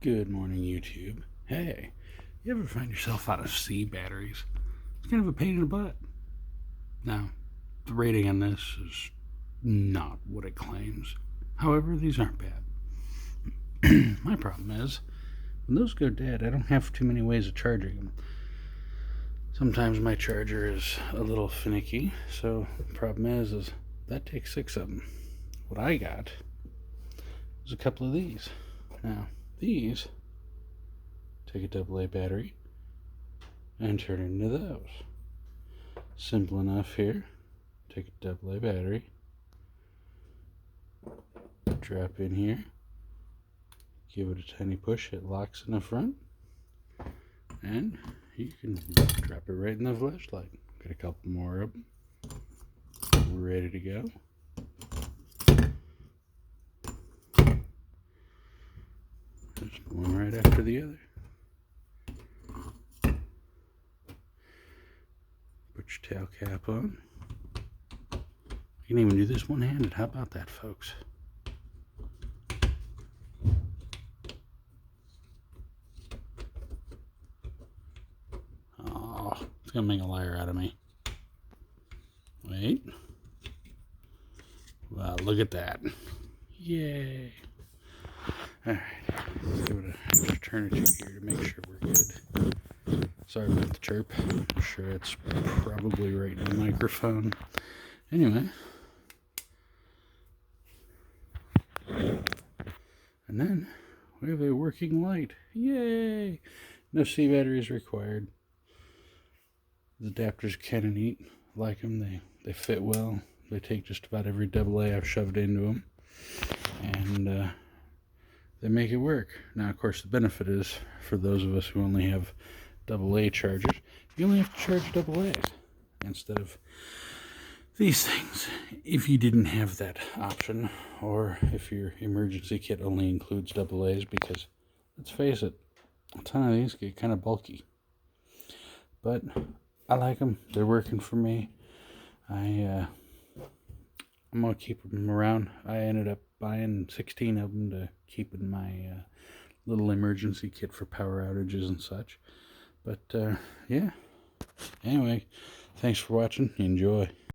Good morning, YouTube. Hey, you ever find yourself out of C batteries? It's kind of a pain in the butt. Now, the rating on this is not what it claims. However, these aren't bad. My problem is, when those go dead, I don't have too many ways of charging them. Sometimes my charger is a little finicky, so the problem is that takes 6 of them. What I got is a couple of these. Now, these take a AA battery and turn it into those. Simple enough here. Take a AA battery, drop in here, give it a tiny push, it locks in the front, and you can drop it right in the flashlight. Got a couple more of them ready to go. Just one right after the other. Put your tail cap on. You can even do this one-handed. How about that, folks? Oh, it's gonna make a liar out of me. Wait. Wow, look at that. Yay. Alright, let's give it a turn or two here to make sure we're good. Sorry about the chirp. I'm sure it's probably right in the microphone. Anyway. And then we have a working light. Yay! No C batteries required. The adapters kind of neat. I like them. They fit well. They take just about every AA I've shoved into them. And they make it work. Now, of course, the benefit is for those of us who only have AA chargers, you only have to charge AA's instead of these things. If you didn't have that option, or if your emergency kit only includes AA's, because let's face it, a ton of these get kind of bulky. But I like them. They're working for me. I'm gonna keep them around. I ended up buying 16 of them to keep in my little emergency kit for power outages and such. But yeah. Anyway, thanks for watching. Enjoy.